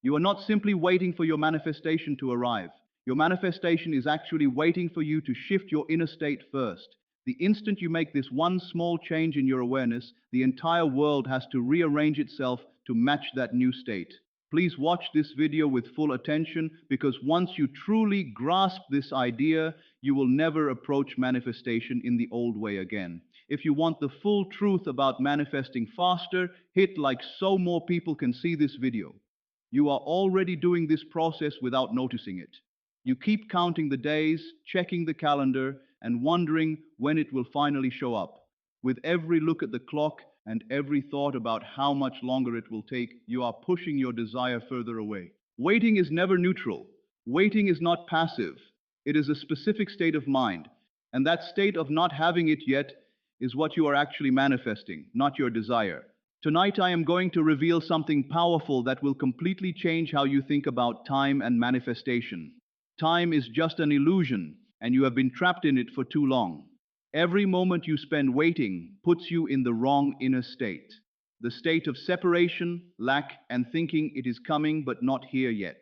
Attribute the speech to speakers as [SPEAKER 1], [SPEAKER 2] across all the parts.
[SPEAKER 1] You are not simply waiting for your manifestation to arrive. Your manifestation is actually waiting for you to shift your inner state first. The instant you make this one small change in your awareness, the entire world has to rearrange itself to match that new state. Please watch this video with full attention because once you truly grasp this idea, you will never approach manifestation in the old way again. If you want the full truth about manifesting faster, hit like so more people can see this video. You are already doing this process without noticing it. You keep counting the days, checking the calendar, and wondering when it will finally show up. With every look at the clock and every thought about how much longer it will take, you are pushing your desire further away. Waiting is never neutral. Waiting is not passive. It is a specific state of mind. And that state of not having it yet is what you are actually manifesting, not your desire. Tonight I am going to reveal something powerful that will completely change how you think about time and manifestation. Time is just an illusion, and you have been trapped in it for too long. Every moment you spend waiting puts you in the wrong inner state. The state of separation, lack, and thinking it is coming but not here yet.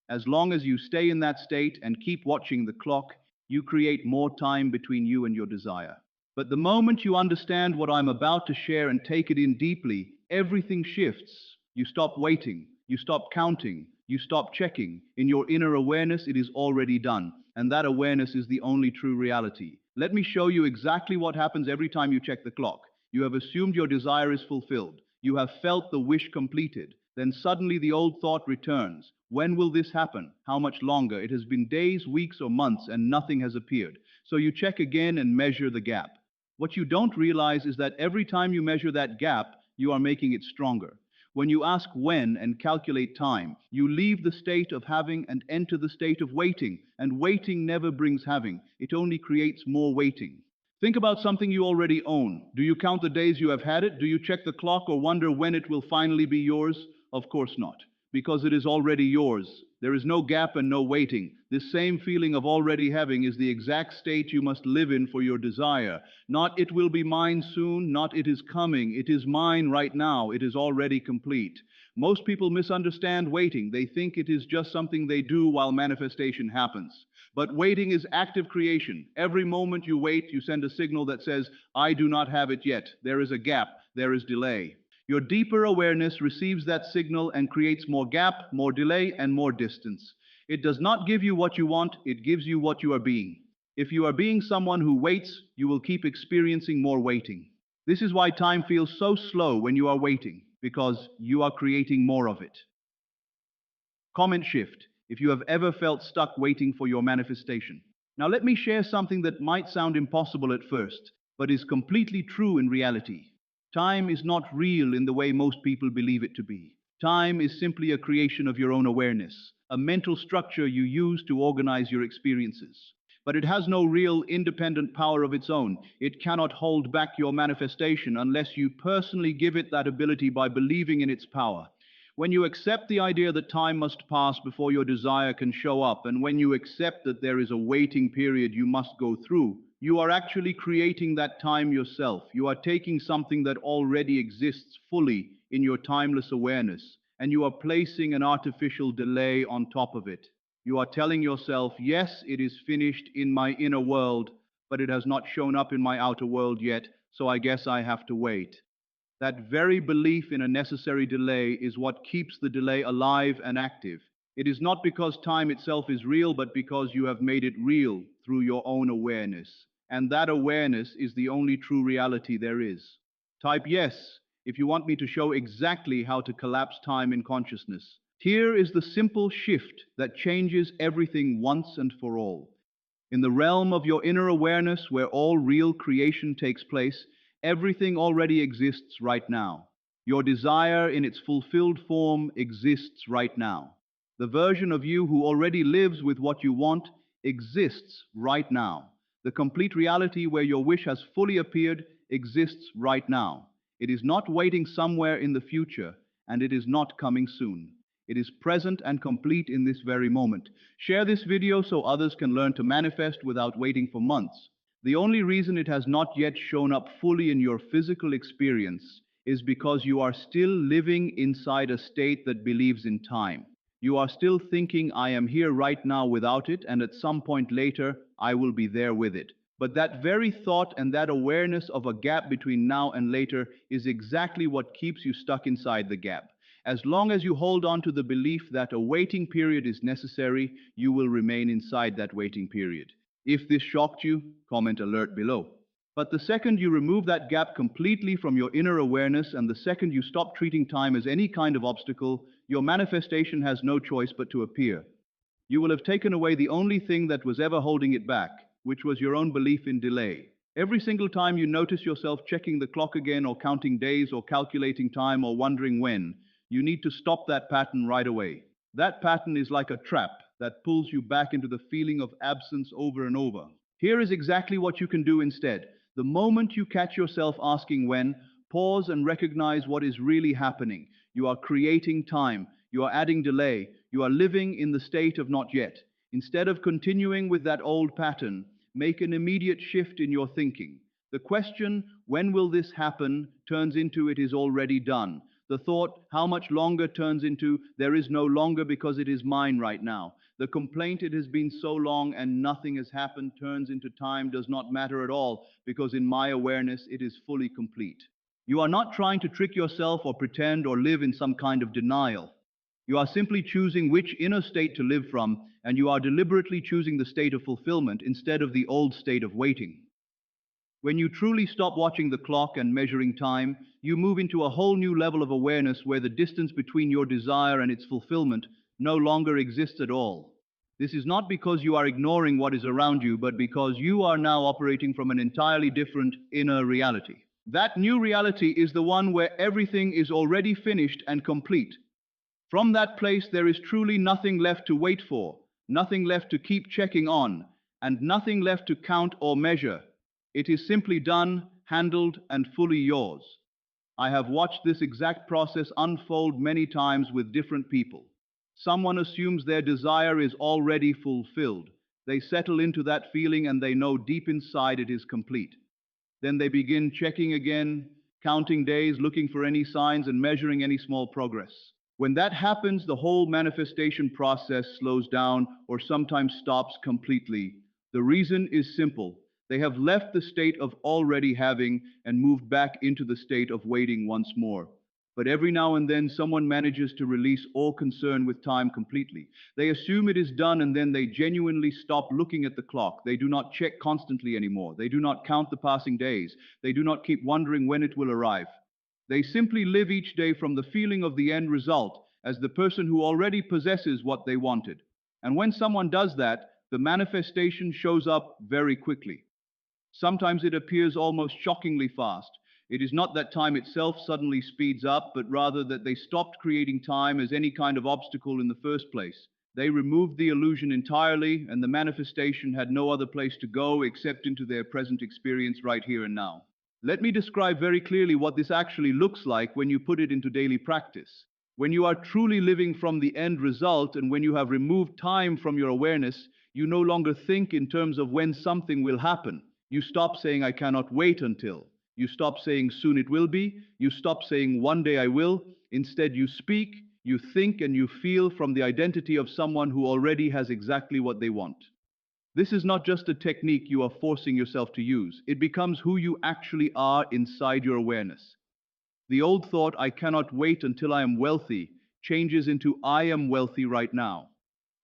[SPEAKER 1] As long as you stay in that state and keep watching the clock, you create more time between you and your desire. But the moment you understand what I'm about to share and take it in deeply, everything shifts. You stop waiting, you stop counting, you stop checking. In your inner awareness, it is already done, and that awareness is the only true reality. Let me show you exactly what happens every time you check the clock. You have assumed your desire is fulfilled. You have felt the wish completed. Then suddenly the old thought returns. When will this happen? How much longer? It has been days, weeks, or months, and nothing has appeared. So you check again and measure the gap. What you don't realize is that every time you measure that gap, you are making it stronger. When you ask when and calculate time, you leave the state of having and enter the state of waiting, and waiting never brings having. It only creates more waiting. Think about something you already own. Do you count the days you have had it? Do you check the clock or wonder when it will finally be yours? Of course not, because it is already yours. There is no gap and no waiting. This same feeling of already having is the exact state you must live in for your desire. Not it will be mine soon, not it is coming. It is mine right now. It is already complete. Most people misunderstand waiting. They think it is just something they do while manifestation happens. But waiting is active creation. Every moment you wait, you send a signal that says, I do not have it yet. There is a gap. There is delay. Your deeper awareness receives that signal and creates more gap, more delay, and more distance. It does not give you what you want, it gives you what you are being. If you are being someone who waits, you will keep experiencing more waiting. This is why time feels so slow when you are waiting, because you are creating more of it. Comment shift if you have ever felt stuck waiting for your manifestation. Now let me share something that might sound impossible at first, but is completely true in reality. Time is not real in the way most people believe it to be. Time is simply a creation of your own awareness, a mental structure you use to organize your experiences. But it has no real independent power of its own. It cannot hold back your manifestation unless you personally give it that ability by believing in its power. When you accept the idea that time must pass before your desire can show up, and when you accept that there is a waiting period you must go through, you are actually creating that time yourself. You are taking something that already exists fully in your timeless awareness, and you are placing an artificial delay on top of it. You are telling yourself, yes, it is finished in my inner world, but it has not shown up in my outer world yet, so I guess I have to wait. That very belief in a necessary delay is what keeps the delay alive and active. It is not because time itself is real, but because you have made it real through your own awareness. And that awareness is the only true reality there is. Type yes if you want me to show exactly how to collapse time in consciousness. Here is the simple shift that changes everything once and for all. In the realm of your inner awareness, where all real creation takes place, everything already exists right now. Your desire in its fulfilled form exists right now. The version of you who already lives with what you want exists right now. The complete reality where your wish has fully appeared exists right now. It is not waiting somewhere in the future, and it is not coming soon. It is present and complete in this very moment. Share this video so others can learn to manifest without waiting for months. The only reason it has not yet shown up fully in your physical experience is because you are still living inside a state that believes in time. You are still thinking, I am here right now without it, and at some point later, I will be there with it. But that very thought and that awareness of a gap between now and later is exactly what keeps you stuck inside the gap. As long as you hold on to the belief that a waiting period is necessary, you will remain inside that waiting period. If this shocked you, comment alert below. But the second you remove that gap completely from your inner awareness and the second you stop treating time as any kind of obstacle, your manifestation has no choice but to appear. You will have taken away the only thing that was ever holding it back, which was your own belief in delay. Every single time you notice yourself checking the clock again or counting days or calculating time or wondering when, you need to stop that pattern right away. That pattern is like a trap that pulls you back into the feeling of absence over and over. Here is exactly what you can do instead. The moment you catch yourself asking when, pause and recognize what is really happening. You are creating time. You are adding delay. You are living in the state of not yet. Instead of continuing with that old pattern, make an immediate shift in your thinking. The question, when will this happen, turns into it is already done. The thought, how much longer, turns into there is no longer because it is mine right now. The complaint, it has been so long and nothing has happened, turns into time does not matter at all because in my awareness it is fully complete. You are not trying to trick yourself or pretend or live in some kind of denial. You are simply choosing which inner state to live from, and you are deliberately choosing the state of fulfillment instead of the old state of waiting. When you truly stop watching the clock and measuring time, you move into a whole new level of awareness where the distance between your desire and its fulfillment no longer exists at all. This is not because you are ignoring what is around you, but because you are now operating from an entirely different inner reality. That new reality is the one where everything is already finished and complete. From that place, there is truly nothing left to wait for, nothing left to keep checking on, and nothing left to count or measure. It is simply done, handled, and fully yours. I have watched this exact process unfold many times with different people. Someone assumes their desire is already fulfilled. They settle into that feeling and they know deep inside it is complete. Then they begin checking again, counting days, looking for any signs, and measuring any small progress. When that happens, the whole manifestation process slows down or sometimes stops completely. The reason is simple. They have left the state of already having and moved back into the state of waiting once more. But every now and then someone manages to release all concern with time completely. They assume it is done and then they genuinely stop looking at the clock. They do not check constantly anymore. They do not count the passing days. They do not keep wondering when it will arrive. They simply live each day from the feeling of the end result as the person who already possesses what they wanted. And when someone does that, the manifestation shows up very quickly. Sometimes it appears almost shockingly fast. It is not that time itself suddenly speeds up, but rather that they stopped creating time as any kind of obstacle in the first place. They removed the illusion entirely, and the manifestation had no other place to go except into their present experience right here and now. Let me describe very clearly what this actually looks like when you put it into daily practice. When you are truly living from the end result and when you have removed time from your awareness, you no longer think in terms of when something will happen. You stop saying, I cannot wait until. You stop saying, soon it will be. You stop saying, one day I will. Instead, you speak, you think, and you feel from the identity of someone who already has exactly what they want. This is not just a technique you are forcing yourself to use. It becomes who you actually are inside your awareness. The old thought, I cannot wait until I am wealthy, changes into I am wealthy right now.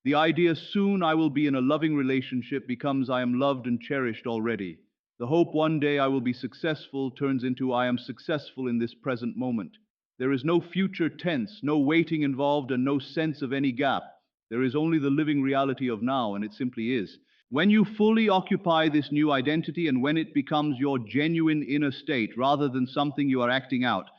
[SPEAKER 1] The idea soon I will be in a loving relationship becomes I am loved and cherished already. The hope one day I will be successful turns into I am successful in this present moment. There is no future tense, no waiting involved, and no sense of any gap. There is only the living reality of now, and it simply is. When you fully occupy this new identity and when it becomes your genuine inner state rather than something you are acting out,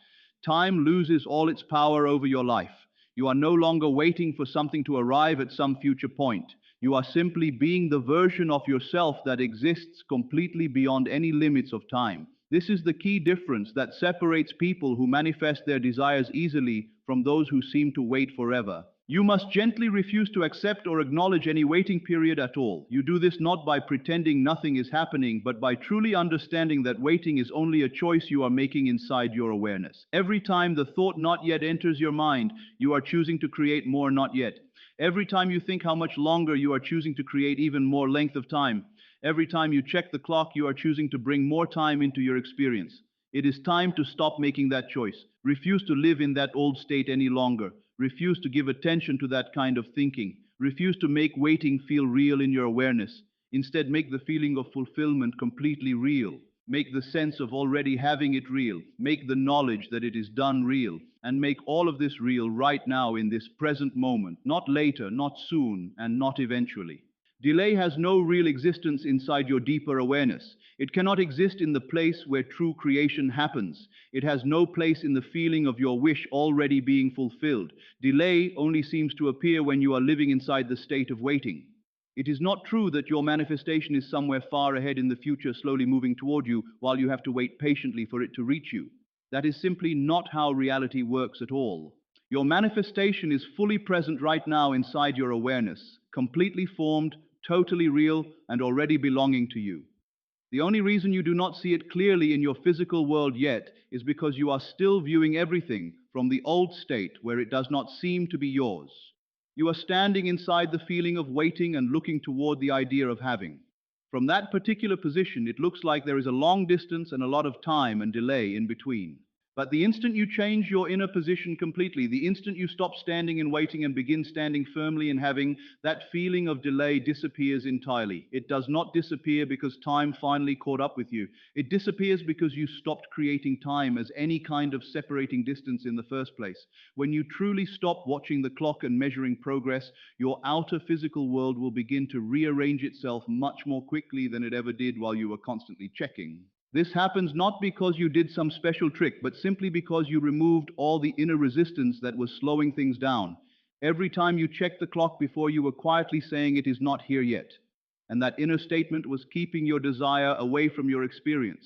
[SPEAKER 1] time loses all its power over your life. You are no longer waiting for something to arrive at some future point. You are simply being the version of yourself that exists completely beyond any limits of time. This is the key difference that separates people who manifest their desires easily from those who seem to wait forever. You must gently refuse to accept or acknowledge any waiting period at all. You do this not by pretending nothing is happening, but by truly understanding that waiting is only a choice you are making inside your awareness. Every time the thought not yet enters your mind, you are choosing to create more not yet. Every time you think how much longer, you are choosing to create even more length of time. Every time you check the clock, you are choosing to bring more time into your experience. It is time to stop making that choice. Refuse to live in that old state any longer. Refuse to give attention to that kind of thinking. Refuse to make waiting feel real in your awareness. Instead, make the feeling of fulfillment completely real. Make the sense of already having it real. Make the knowledge that it is done real. And make all of this real right now in this present moment, not later, not soon, and not eventually. Delay has no real existence inside your deeper awareness. It cannot exist in the place where true creation happens. It has no place in the feeling of your wish already being fulfilled. Delay only seems to appear when you are living inside the state of waiting. It is not true that your manifestation is somewhere far ahead in the future, slowly moving toward you, while you have to wait patiently for it to reach you. That is simply not how reality works at all. Your manifestation is fully present right now inside your awareness, completely formed, totally real, and already belonging to you. The only reason you do not see it clearly in your physical world yet is because you are still viewing everything from the old state where it does not seem to be yours. You are standing inside the feeling of waiting and looking toward the idea of having. From that particular position, it looks like there is a long distance and a lot of time and delay in between. But the instant you change your inner position completely, the instant you stop standing and waiting and begin standing firmly and having, that feeling of delay disappears entirely. It does not disappear because time finally caught up with you. It disappears because you stopped creating time as any kind of separating distance in the first place. When you truly stop watching the clock and measuring progress, your outer physical world will begin to rearrange itself much more quickly than it ever did while you were constantly checking. This happens not because you did some special trick, but simply because you removed all the inner resistance that was slowing things down. Every time you checked the clock before, you were quietly saying it is not here yet. And that inner statement was keeping your desire away from your experience.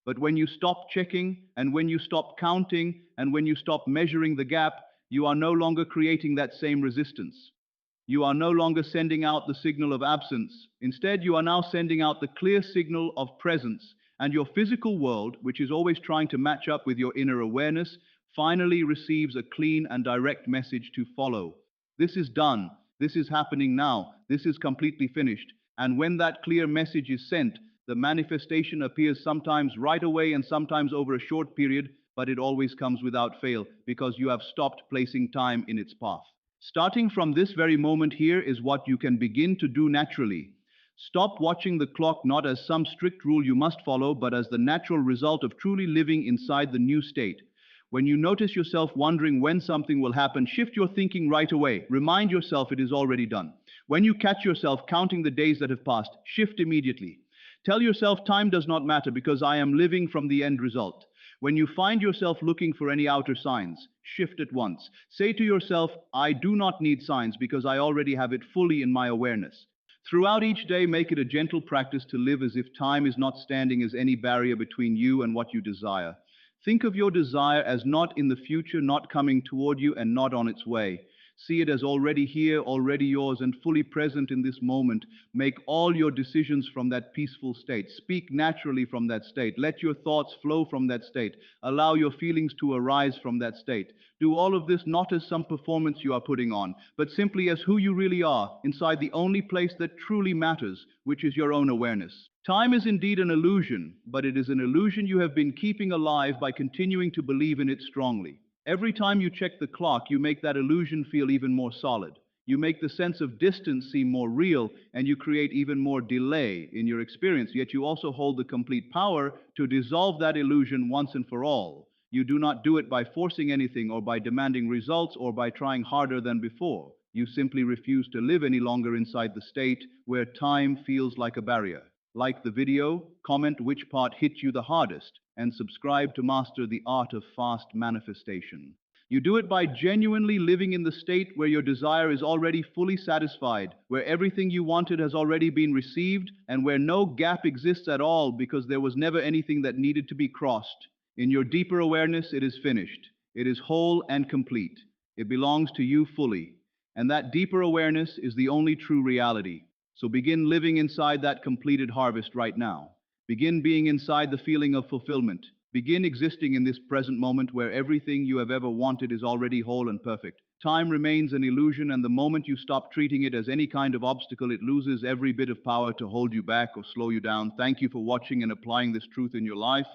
[SPEAKER 1] But when you stop checking, and when you stop counting, and when you stop measuring the gap, you are no longer creating that same resistance. You are no longer sending out the signal of absence. Instead, you are now sending out the clear signal of presence, and your physical world, which is always trying to match up with your inner awareness, finally receives a clean and direct message to follow. This is done. This is happening now. This is completely finished. And when that clear message is sent, the manifestation appears sometimes right away and sometimes over a short period, but it always comes without fail because you have stopped placing time in its path. Starting from this very moment, here is what you can begin to do naturally. Stop watching the clock not as some strict rule you must follow, but as the natural result of truly living inside the new state. When you notice yourself wondering when something will happen, shift your thinking right away. Remind yourself it is already done. When you catch yourself counting the days that have passed, shift immediately. Tell yourself time does not matter because I am living from the end result. When you find yourself looking for any outer signs, shift at once. Say to yourself, I do not need signs because I already have it fully in my awareness. Throughout each day, make it a gentle practice to live as if time is not standing as any barrier between you and what you desire. Think of your desire as not in the future, not coming toward you, and not on its way. See it as already here, already yours, and fully present in this moment. Make all your decisions from that peaceful state. Speak naturally from that state. Let your thoughts flow from that state. Allow your feelings to arise from that state. Do all of this not as some performance you are putting on, but simply as who you really are, inside the only place that truly matters, which is your own awareness. Time is indeed an illusion, but it is an illusion you have been keeping alive by continuing to believe in it strongly. Every time you check the clock, you make that illusion feel even more solid. You make the sense of distance seem more real, and you create even more delay in your experience, yet you also hold the complete power to dissolve that illusion once and for all. You do not do it by forcing anything or by demanding results or by trying harder than before. You simply refuse to live any longer inside the state where time feels like a barrier. Like the video, comment which part hit you the hardest, and subscribe to master the art of fast manifestation. You do it by genuinely living in the state where your desire is already fully satisfied, where everything you wanted has already been received, and where no gap exists at all because there was never anything that needed to be crossed. In your deeper awareness, it is finished. It is whole and complete. It belongs to you fully. And that deeper awareness is the only true reality. So begin living inside that completed harvest right now. Begin being inside the feeling of fulfillment. Begin existing in this present moment where everything you have ever wanted is already whole and perfect. Time remains an illusion, and the moment you stop treating it as any kind of obstacle, it loses every bit of power to hold you back or slow you down. Thank you for watching and applying this truth in your life.